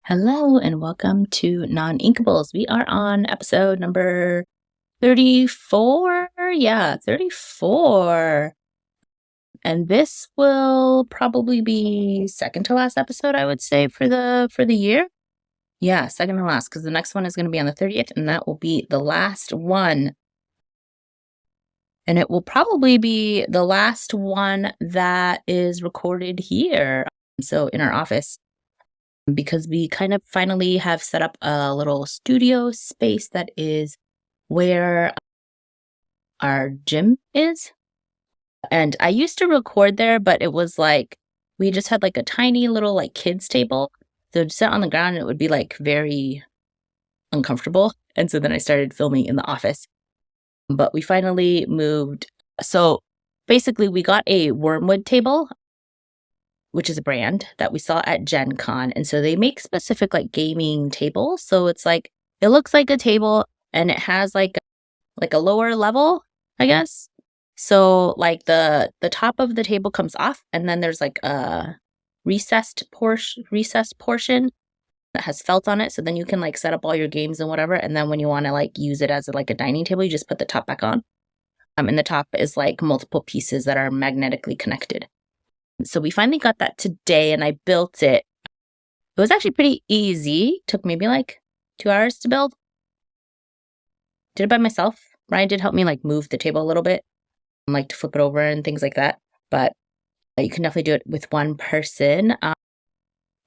Hello and welcome to Noninkables. We are on episode number 34. Yeah, 34. And this will probably be second to last episode, I would say, for the year. Yeah, second to last, because the next one is going to be on the 30th, and that will be the last one. And it will probably be the last one that is recorded here. So in our office, because we kind of finally have set up a little studio space that is where our gym is. And I used to record there, but it was like we just had like a tiny little like kids table. So to sit on the ground, it would be like very uncomfortable. And so then I started filming in the office. But we finally moved. So basically, we got a wormwood table, which is a brand that we saw at Gen Con. And so they make specific like gaming tables. So it's like, it looks like a table and it has like a lower level, I guess. So like the top of the table comes off and then there's like a recessed portion that has felt on it. So then you can like set up all your games and whatever. And then when you want to like use it as like a dining table, you just put the top back on. And the top is like multiple pieces that are magnetically connected. So we finally got that today and I built it. It was actually pretty easy. Took maybe like 2 hours to build. Did it by myself. Ryan did help me like move the table a little bit and like to flip it over and things like that. But you can definitely do it with one person.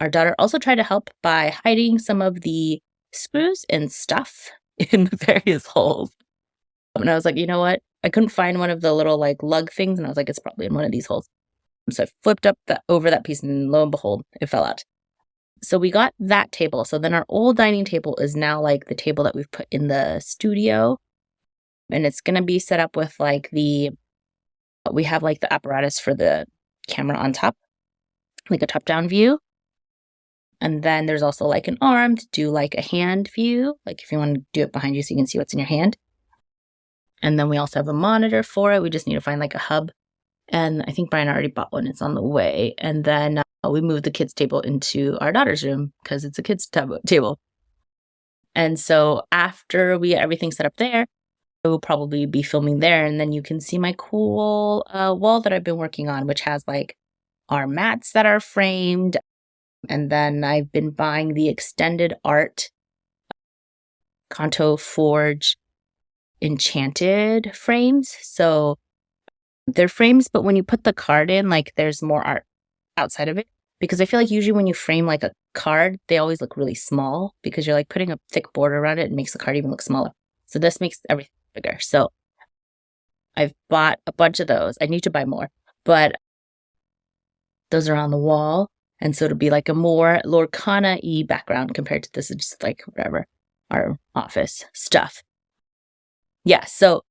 Our daughter also tried to help by hiding some of the screws and stuff in the various holes. And I was like, you know what? I couldn't find one of the little like lug things. And I was like, it's probably in one of these holes. So I flipped up over that piece and lo and behold, it fell out. So we got that table. So then our old dining table is now like the table that we've put in the studio. And it's going to be set up with like we have like the apparatus for the camera on top, like a top-down view. And then there's also like an arm to do like a hand view, like if you want to do it behind you so you can see what's in your hand. And then we also have a monitor for it. We just need to find like a hub. And I think Brian already bought one. It's on the way. And then we moved the kids' table into our daughter's room because it's a kids' table. And so after we get everything set up there, we'll probably be filming there. And then you can see my cool wall that I've been working on, which has like our mats that are framed. And then I've been buying the extended art Kanto Forge enchanted frames. So they're frames, but when you put the card in, like there's more art outside of it. Because I feel like usually when you frame like a card, they always look really small because you're like putting a thick border around it and makes the card even look smaller. So this makes everything bigger. So I've bought a bunch of those. I need to buy more, but those are on the wall. And so it'll be like a more Lorcana-y background compared to this is just like whatever, our office stuff. Yeah, so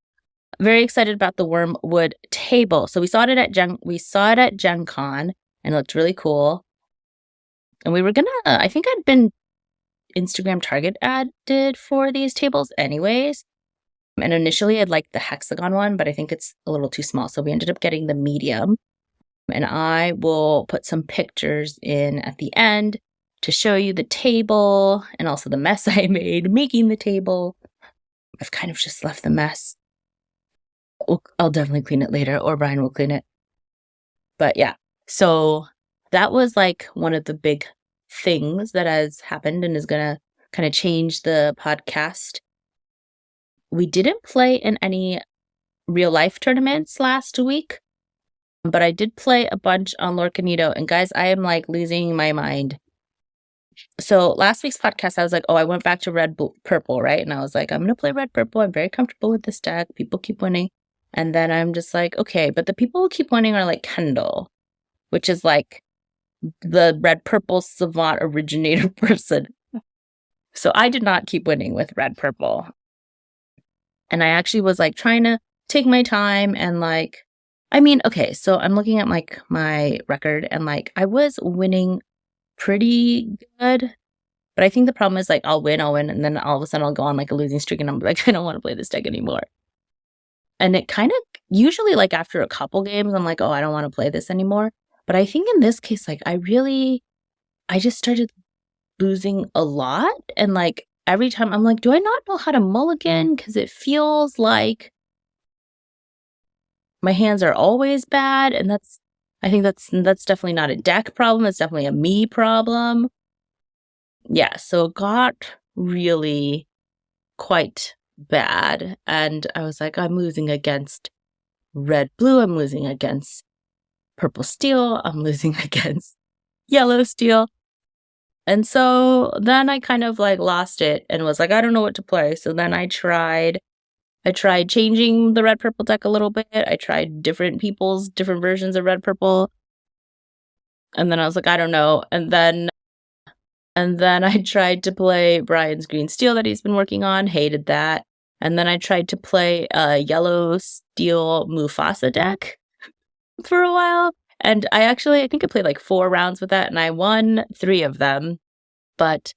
very excited about the wormwood table. So we saw it at Gen Con and it looked really cool. And we were I think I'd been Instagram target added for these tables anyways. And initially I'd liked the hexagon one, but I think it's a little too small. So we ended up getting the medium. And I will put some pictures in at the end to show you the table and also the mess I made making the table. I've kind of just left the mess. I'll definitely clean it later, or Brian will clean it. But yeah, so that was like one of the big things that has happened and is going to kind of change the podcast. We didn't play in any real life tournaments last week, but I did play a bunch on Lorcanito. And guys, I am like losing my mind. So last week's podcast, I was like, oh, I went back to red, purple, right? And I was like, I'm going to play red, purple. I'm very comfortable with this deck. People keep winning. And then I'm just like, okay, but the people who keep winning are like Kendall, which is like the red, purple savant originator person. So I did not keep winning with red, purple. And I actually was like trying to take my time and like, I mean, okay, so I'm looking at like my record and like I was winning pretty good. But I think the problem is like I'll win, and then all of a sudden I'll go on like a losing streak and I'm like, I don't want to play this deck anymore. And it kind of usually like after a couple games, I'm like, oh, I don't want to play this anymore. But I think in this case, like I just started losing a lot. And like every time I'm like, do I not know how to mulligan? Because it feels like my hands are always bad. And I think that's definitely not a deck problem. It's definitely a me problem. Yeah, so it got really quite bad. And I was like, I'm losing against red blue. I'm losing against purple steel. I'm losing against yellow steel. And so then I kind of like lost it and was like, I don't know what to play. So then I tried changing the red purple deck a little bit. I tried different versions of red purple. And then I was like, I don't know. And then I tried to play Brian's green steel that he's been working on, hated that. And then I tried to play a yellow steel Mufasa deck for a while. And I think I played like 4 rounds with that and I won 3 of them. But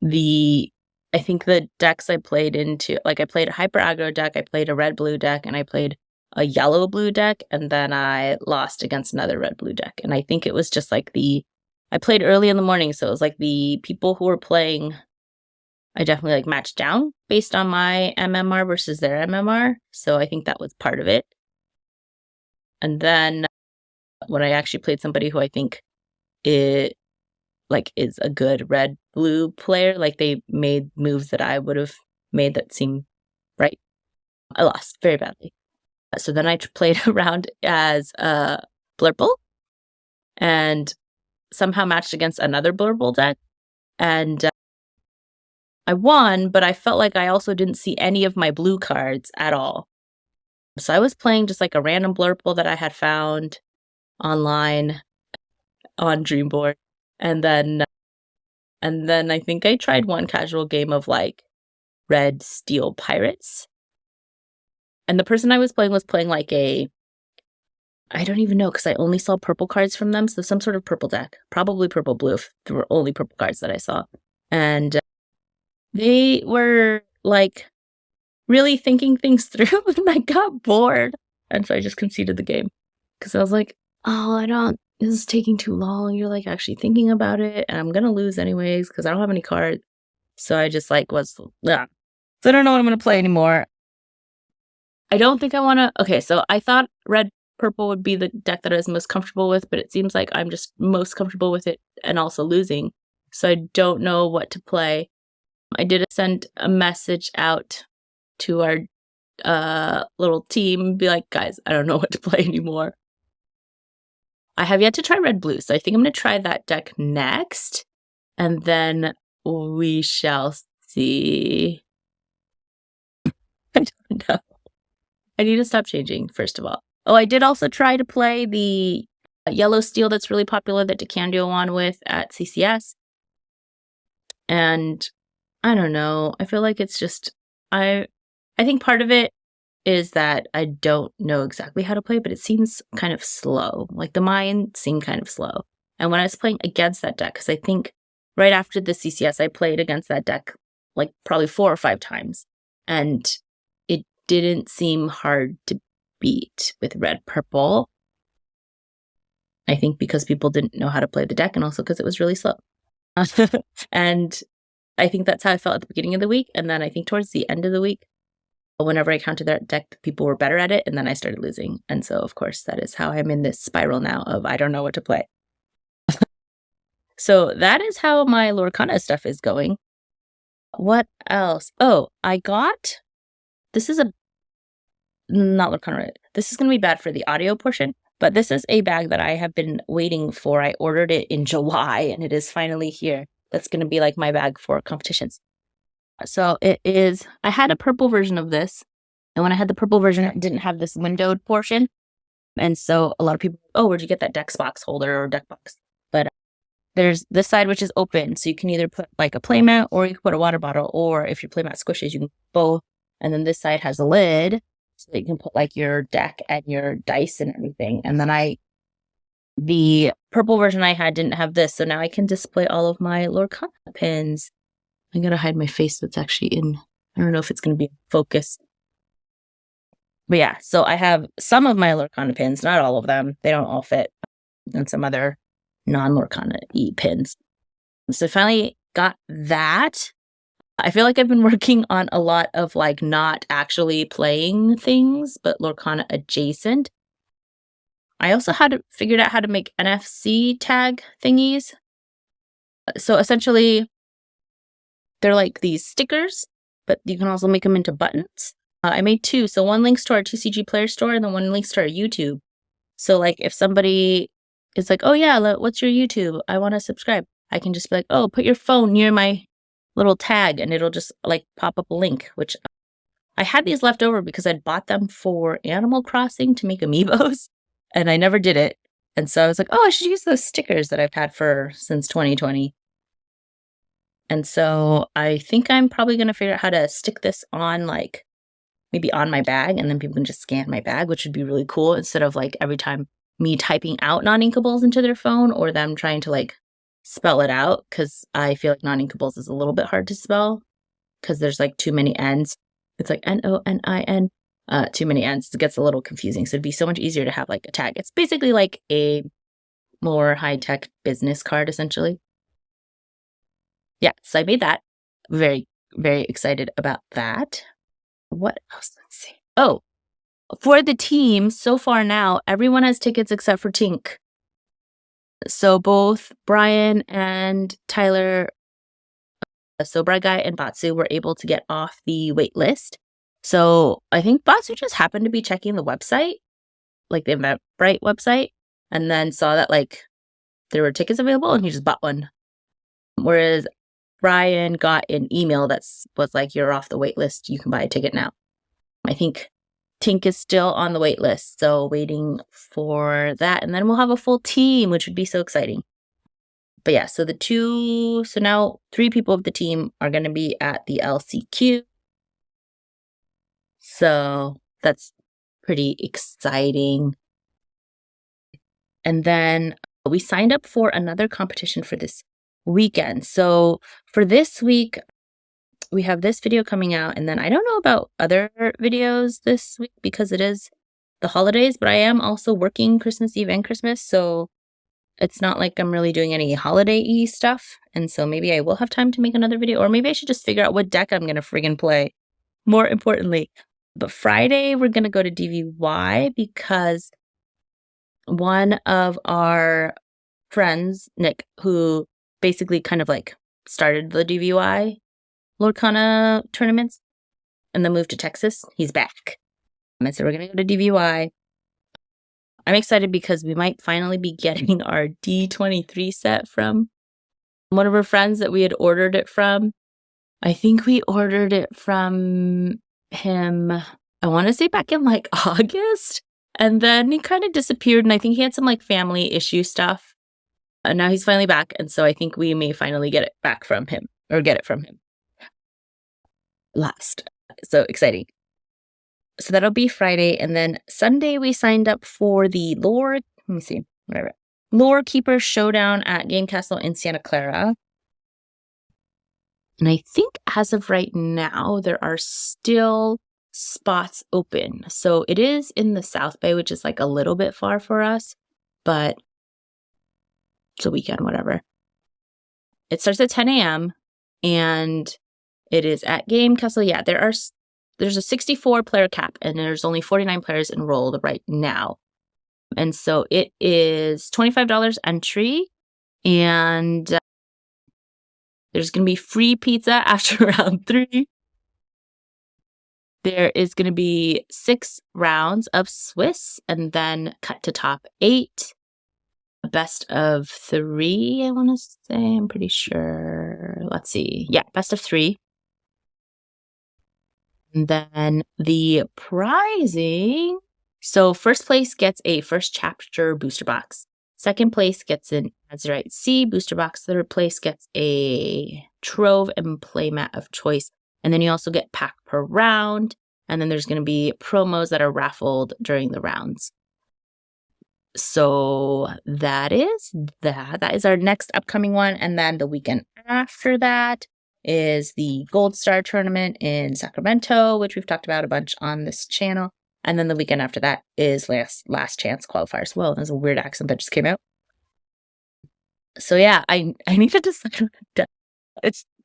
I think the decks I played into, like I played a hyper aggro deck, I played a red blue deck, and I played a yellow blue deck, and then I lost against another red blue deck. And I think it was just like I played early in the morning, so it was like the people who were playing, I definitely like matched down based on my MMR versus their MMR. So I think that was part of it. And then when I actually played somebody who I think is a good red blue player, like they made moves that I would have made that seem right, I lost very badly. So then I played around as a Blurple and somehow matched against another Blurple deck. And I won, but I felt like I also didn't see any of my blue cards at all. So I was playing just like a random Blurple that I had found online on Dreamboard. And then I think I tried one casual game of like red steel pirates. And the person I was playing like I don't even know because I only saw purple cards from them. So some sort of purple deck, probably purple blue if there were only purple cards that I saw. And they were like really thinking things through and I got bored. And so I just conceded the game because I was like, oh, this is taking too long. You're like actually thinking about it and I'm going to lose anyways because I don't have any cards. So I just like yeah. So I don't know what I'm going to play anymore. I don't think I want to. Okay, so I thought red purple would be the deck that I was most comfortable with, but it seems like I'm just most comfortable with it and also losing. So I don't know what to play. I did send a message out to our little team, be like, guys, I don't know what to play anymore. I have yet to try red blue, so I think I'm going to try that deck next, and then we shall see. I don't know. I need to stop changing, first of all. Oh, I did also try to play the yellow steel that's really popular that DeCandio won with at CCS. And I don't know. I feel like it's just, I think part of it is that I don't know exactly how to play, but it seems kind of slow. Like the mind seemed kind of slow. And when I was playing against that deck, because I think right after the CCS, I played against that deck like probably 4 or 5 times. And it didn't seem hard to beat with red purple. I think because people didn't know how to play the deck and also because it was really slow. And I think that's how I felt at the beginning of the week. And then I think towards the end of the week, whenever I counted that deck, people were better at it. And then I started losing. And so, of course, that is how I'm in this spiral now of I don't know what to play. So that is how my Lorcana stuff is going. What else? Oh, this is not Lorcana. This is going to be bad for the audio portion. But this is a bag that I have been waiting for. I ordered it in July and it is finally here. That's going to be like my bag for competitions. So it is, I had a purple version of this. And when I had the purple version, it didn't have this windowed portion. And so a lot of people, oh, where'd you get that deck box holder or deck box? But there's this side, which is open. So you can either put like a playmat or you can put a water bottle. Or if your playmat squishes, you can both. And then this side has a lid. So that you can put like your deck and your dice and everything. And then the purple version I had didn't have this. So now I can display all of my Lorcana pins. I'm going to hide my face that's actually in, I don't know if it's going to be in focus. But yeah, so I have some of my Lorcana pins, not all of them. They don't all fit. And some other non-Lorcana-y pins. So I finally got that. I feel like I've been working on a lot of like not actually playing things, but Lorcana adjacent. I also figured out how to make NFC tag thingies. So essentially, they're like these stickers, but you can also make them into buttons. I made two. So one links to our TCG Player Store and then one links to our YouTube. So like if somebody is like, oh yeah, what's your YouTube? I want to subscribe. I can just be like, oh, put your phone near my little tag and it'll just like pop up a link, which I had these left over because I'd bought them for Animal Crossing to make amiibos and I never did it. And so I was like, oh, I should use those stickers that I've had since 2020. And so I think I'm probably going to figure out how to stick this on like maybe on my bag and then people can just scan my bag, which would be really cool instead of like every time me typing out Noninkables into their phone or them trying to like spell it out, because I feel like Noninkables is a little bit hard to spell because there's like too many N's. It's like Nonin, too many N's. It gets a little confusing. So it'd be so much easier to have like a tag. It's basically like a more high-tech business card, essentially. Yeah, so I made that. Very, very excited about that. What else? Let's see. Oh, for the team, so far now, everyone has tickets except for Tinc. So both Brian and Tyler, so Briguy and Botsu, were able to get off the wait list. So I think Botsu just happened to be checking the website, like the Eventbrite website, and then saw that like there were tickets available and he just bought one. Whereas Brian got an email that was like, you're off the wait list. You can buy a ticket now. I think Tinc is still on the wait list, so waiting for that. And then we'll have a full team, which would be so exciting. But yeah, so now 3 people of the team are going to be at the LCQ. So that's pretty exciting. And then we signed up for another competition for this weekend. So for this week, we have this video coming out, and then I don't know about other videos this week because it is the holidays, but I am also working Christmas Eve and Christmas, so it's not like I'm really doing any holiday-y stuff, and so maybe I will have time to make another video, or maybe I should just figure out what deck I'm gonna friggin' play, more importantly. But Friday, we're gonna go to DVY because one of our friends, Nick, who basically kind of like started the DVY Lorcana tournaments and then moved to Texas. He's back. And so we're going to go to DVY. I'm excited because we might finally be getting our D23 set from one of our friends that we had ordered it from. I think we ordered it from him, I want to say back in like August. And then he kind of disappeared. And I think he had some like family issue stuff. And now he's finally back. And so I think we may finally get it back from him or get it from him. Last. So exciting. So that'll be Friday. And then Sunday, we signed up for the Lore Keeper Showdown at Game Castle in Santa Clara. And I think as of right now, there are still spots open. So it is in the South Bay, which is like a little bit far for us, but it's a weekend, whatever. It starts at 10 a.m. and it is at Game Castle. Yeah, there's a 64 player cap and there's only 49 players enrolled right now. And so it is $25 entry and there's going to be free pizza after round 3. There is going to be 6 rounds of Swiss and then cut to top 8. Best of 3, I want to say. I'm pretty sure. Let's see. Yeah, best of 3. And then the prizing. So first place gets a first chapter booster box. Second place gets an Azurite C booster box. Third place gets a Trove and playmat of choice. And then you also get pack per round. And then there's going to be promos that are raffled during the rounds. So that is that. That is our next upcoming one. And then the weekend after that is the Gold Star tournament in Sacramento, which we've talked about a bunch on this channel. And then the weekend after that is last chance qualifiers. Whoa, there's a weird accent that just came out. So yeah, I need to decide on a deck.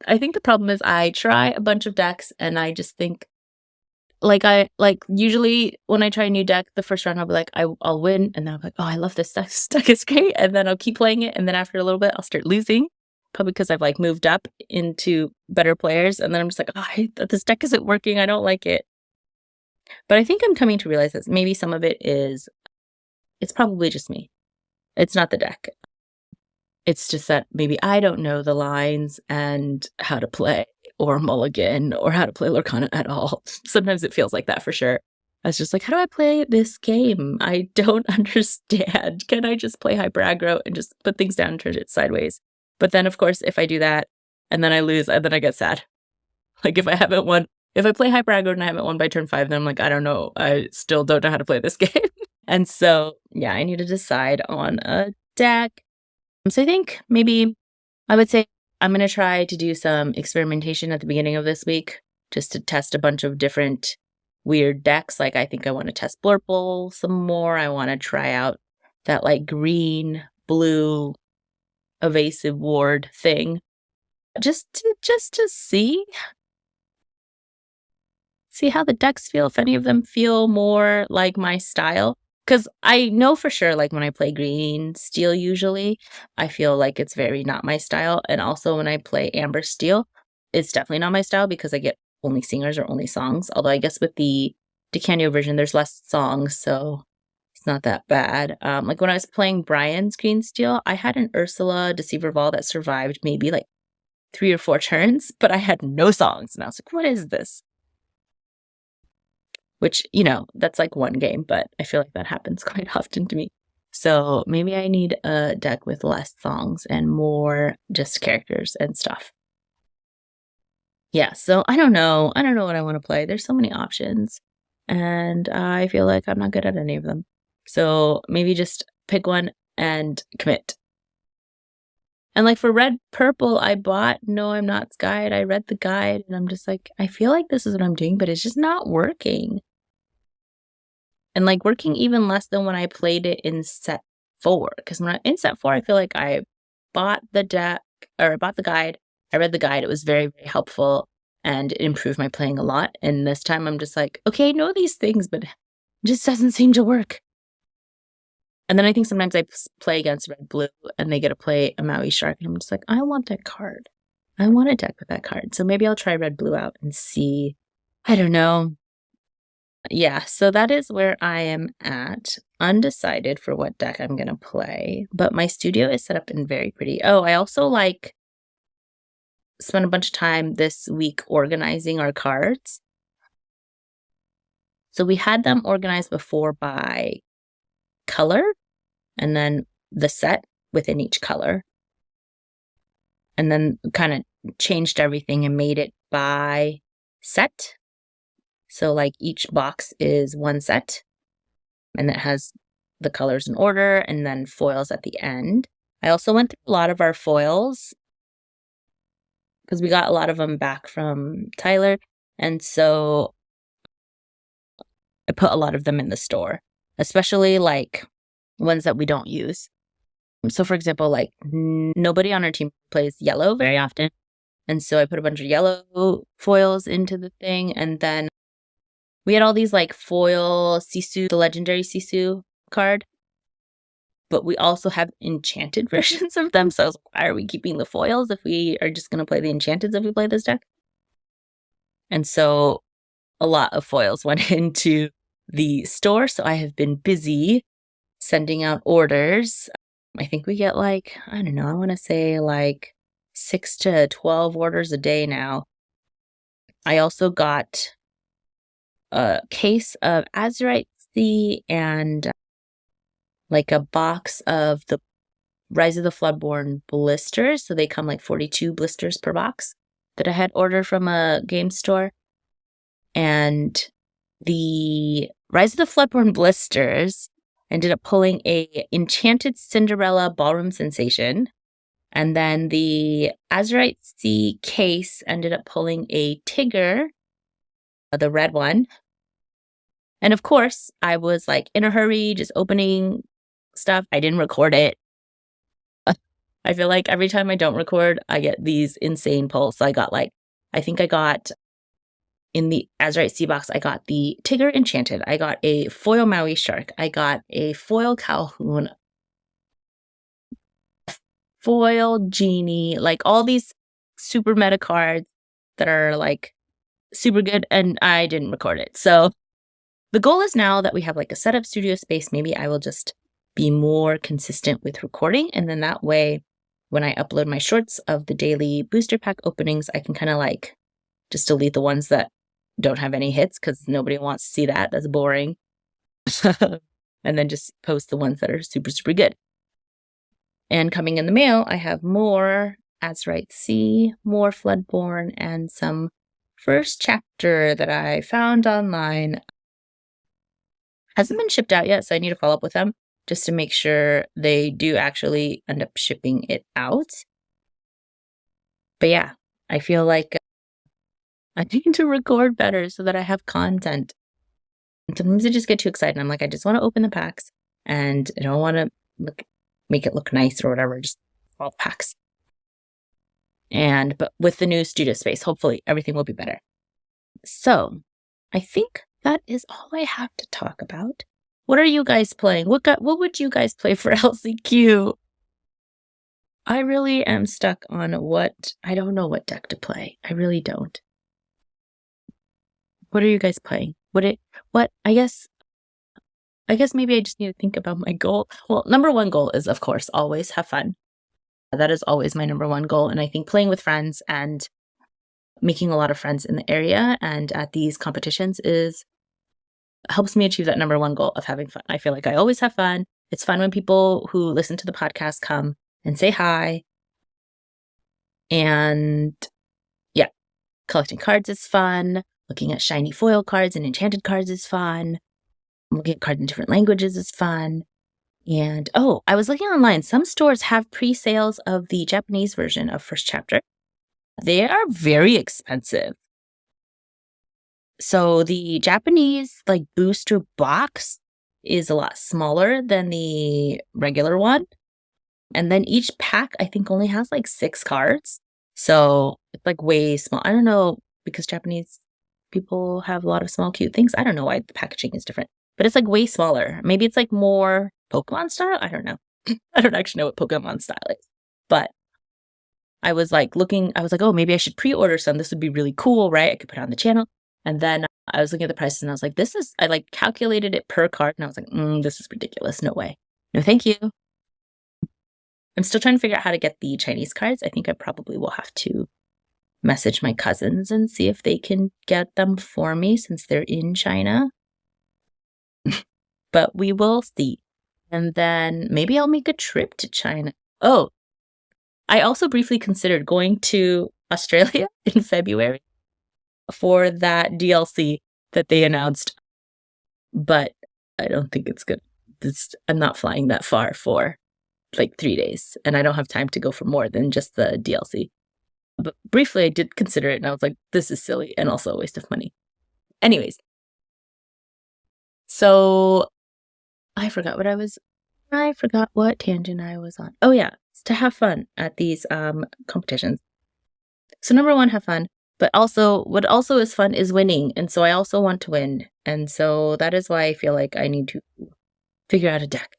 I think the problem is I try a bunch of decks and I just think usually when I try a new deck, the first round I'll be like, I'll win, and then I'll be like, oh, I love this deck. This deck is great. And then I'll keep playing it, and then after a little bit, I'll start losing. Probably because I've like moved up into better players, and then I'm just like, oh, this deck isn't working. I don't like it. But I think I'm coming to realize that maybe some of it is, it's probably just me. It's not the deck. It's just that maybe I don't know the lines and how to play or mulligan or how to play Lorcana at all. Sometimes it feels like that for sure. I was just like, how do I play this game? I don't understand. Can I just play hyper aggro and just put things down and turn it sideways? But then, of course, if I do that and then I lose, and then I get sad. Like if I play hyper aggro and I haven't won by turn 5, then I'm like, I don't know. I still don't know how to play this game. And so, yeah, I need to decide on a deck. So I think maybe I would say I'm going to try to do some experimentation at the beginning of this week just to test a bunch of different weird decks. Like I think I want to test Blurple some more. I want to try out that like green, blue, evasive ward thing just to see how the decks feel, if any of them feel more like my style. Because I know for sure, like when I play green steel, usually I feel like it's very not my style. And also when I play amber steel, it's definitely not my style because I get only singers or only songs. Although I guess with the Decanio version, there's less songs, so it's not that bad. Like when I was playing Brian's green steel, I had an Ursula Deceiver Ball that survived maybe like 3 or 4 turns, but I had no songs. And I was like, what is this? Which, that's like one game, but I feel like that happens quite often to me. So maybe I need a deck with less songs and more just characters and stuff. Yeah, so I don't know. I don't know what I want to play. There's so many options, and I feel like I'm not good at any of them. So maybe just pick one and commit. And like for red purple, I bought No I'm Not's guide. I read the guide and I'm just like, I feel like this is what I'm doing, but it's just not working. And like working even less than when I played it in set 4. Because when in set 4, I feel like I bought the deck or I bought the guide. I read the guide. It was very, very helpful and it improved my playing a lot. And this time I'm just like, okay, I know these things, but it just doesn't seem to work. And then I think sometimes I play against red blue and they get to play a Maui Shark. And I'm just like, I want that card. I want a deck with that card. So maybe I'll try red blue out and see. I don't know. Yeah, so that is where I am at. Undecided for what deck I'm going to play. But my studio is set up in very pretty. Oh, I also spent a bunch of time this week organizing our cards. So we had them organized before by color and then the set within each color. And then kind of changed everything and made it by set. So like each box is one set and it has the colors in order and then foils at the end. I also went through a lot of our foils because we got a lot of them back from Tyler. And so I put a lot of them in the store, especially like ones that we don't use. So for example, like nobody on our team plays yellow very often. And so I put a bunch of yellow foils into the thing. And then we had all these like foil Sisu, the legendary Sisu card. But we also have enchanted versions of them. So I was like, why are we keeping the foils if we are just going to play the enchanteds if we play this deck? And so a lot of foils went into the store. So I have been busy sending out orders. I think we get like, I don't know, I want to say like 6 to 12 orders a day now. I also got a case of Azurite Sea and like a box of the Rise of the Floodborn blisters. So they come like 42 blisters per box that I had ordered from a game store. And the Rise of the Floodborn blisters ended up pulling a Enchanted Cinderella Ballroom Sensation. And then the Azurite Sea case ended up pulling a Tigger, the red one. And of course, I was like in a hurry, just opening stuff. I didn't record it. I feel like every time I don't record, I get these insane pulls. So I think I got in the Azurite Sea Box, I got the Tigger Enchanted. I got a foil Maui Shark. I got a foil Calhoun, foil Genie, like all these super meta cards that are like super good, and I didn't record it. So the goal is now that we have like a set up studio space, maybe I will just be more consistent with recording. And then that way, when I upload my shorts of the daily booster pack openings, I can kind of like just delete the ones that don't have any hits because nobody wants to see that. That's boring. And then just post the ones that are super, super good. And coming in the mail, I have more Azurite Sea, more Floodborn, and some first chapter that I found online. Hasn't been shipped out yet, so I need to follow up with them just to make sure they do actually end up shipping it out. But yeah, I feel like I need to record better so that I have content. And sometimes I just get too excited. I'm like, I just want to open the packs and I don't want to make it look nice or whatever, just all packs. But with the new studio space, hopefully everything will be better. So I think that is all I have to talk about. What are you guys playing? What would you guys play for LCQ? I really am stuck on I don't know what deck to play. I really don't. What are you guys playing? I guess maybe I just need to think about my goal. Well, number one goal is, of course, always have fun. That is always my number one goal. And I think playing with friends and making a lot of friends in the area and at these competitions helps me achieve that number one goal of having fun. I feel like I always have fun. It's fun when people who listen to the podcast come and say hi. And yeah, collecting cards is fun. Looking at shiny foil cards and enchanted cards is fun. Looking at cards in different languages is fun. And I was looking online. Some stores have pre-sales of the Japanese version of First Chapter. They are very expensive. So the Japanese booster box is a lot smaller than the regular one. And then each pack, I think, only has 6 cards. So it's way small. I don't know, because Japanese people have a lot of small, cute things. I don't know why the packaging is different, but it's way smaller. Maybe it's more Pokemon style. I don't know. I don't actually know what Pokemon style is, but I was looking, I was oh, maybe I should pre-order some. This would be really cool, right? I could put it on the channel. And then I was looking at the prices and I was I calculated it per card and I was this is ridiculous. No way. No, thank you. I'm still trying to figure out how to get the Chinese cards. I think I probably will have to message my cousins and see if they can get them for me since they're in China. But we will see. And then maybe I'll make a trip to China. Oh, I also briefly considered going to Australia in February for that DLC that they announced. But I don't think it's good. I'm not flying that far for 3 days. And I don't have time to go for more than just the DLC. But briefly, I did consider it, and I was this is silly and also a waste of money. Anyways. So I forgot what tangent I was on. Oh yeah, it's to have fun at these competitions. So number one, have fun. But also, what also is fun is winning. And so I also want to win. And so that is why I feel like I need to figure out a deck.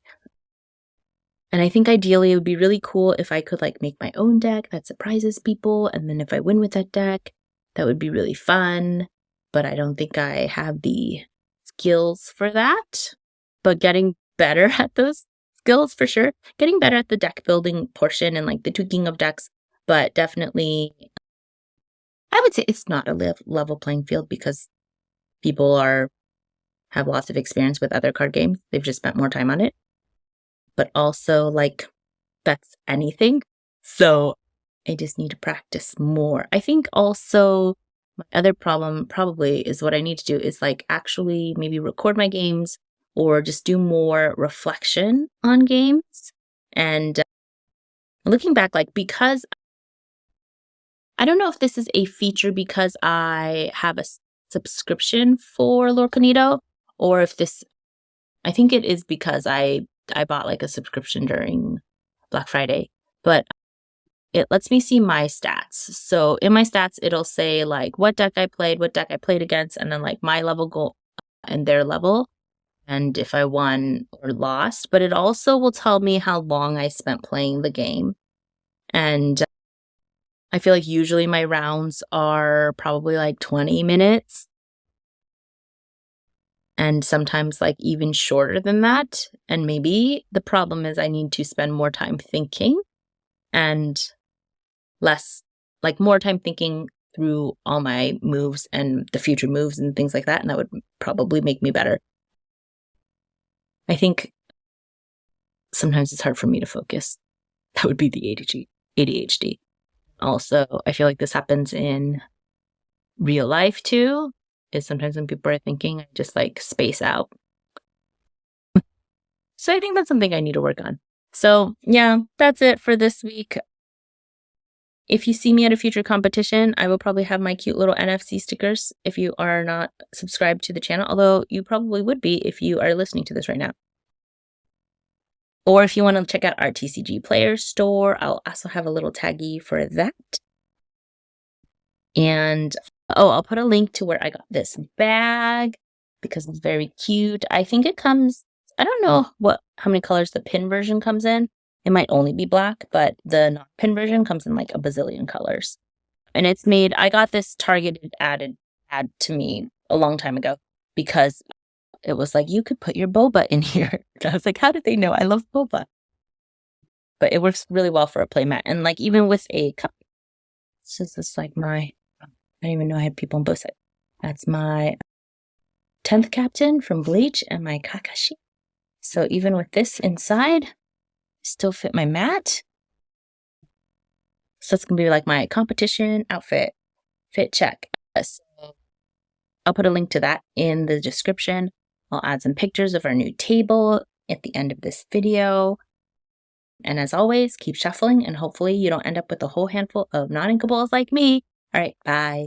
And I think ideally it would be really cool if I could make my own deck that surprises people. And then if I win with that deck, that would be really fun. But I don't think I have the skills for that. But getting better at those skills for sure. Getting better at the deck building portion and the tweaking of decks. But definitely, I would say it's not a level playing field because people have lots of experience with other card games. They've just spent more time on it. But also, that's anything. So I just need to practice more. I think also my other problem probably is what I need to do is actually maybe record my games or just do more reflection on games. And looking back, because I don't know if this is a feature because I have a subscription for Lorcanito or if I think it is because I bought a subscription during Black Friday. but it lets me see my stats. So in my stats, it'll say like what deck I played against, and then like my level goal and their level, and if I won or lost. But it also will tell me how long I spent playing the game. And I feel like usually my rounds are probably like 20 minutes. And sometimes like even shorter than that. And maybe the problem is I need to spend more time thinking and more time thinking through all my moves and the future moves and things like that. And that would probably make me better. I think sometimes it's hard for me to focus. That would be the ADHD. Also, I feel like this happens in real life too, is sometimes when people are thinking, I just like space out. So I think that's something I need to work on. So yeah, that's it for this week. If you see me at a future competition, I will probably have my cute little NFC stickers if you are not subscribed to the channel, although you probably would be if you are listening to this right now. Or if you want to check out our TCG Player Store, I'll also have a little taggy for that. And I'll put a link to where I got this bag because it's very cute. I think it comes, I don't know how many colors the pin version comes in. It might only be black, but the non-pin version comes in like a bazillion colors. And it's made, I got this targeted ad to me a long time ago because it was like, you could put your boba in here. I was like, how did they know I love boba? But it works really well for a playmat. And like even with a cup, this is like I didn't even know I had people on both sides. That's my 10th captain from Bleach and my Kakashi. So even with this inside, still fit my mat. So it's going to be like my competition outfit. Fit check. So I'll put a link to that in the description. I'll add some pictures of our new table at the end of this video. And as always, keep shuffling and hopefully you don't end up with a whole handful of non-inkables like me. All right, bye.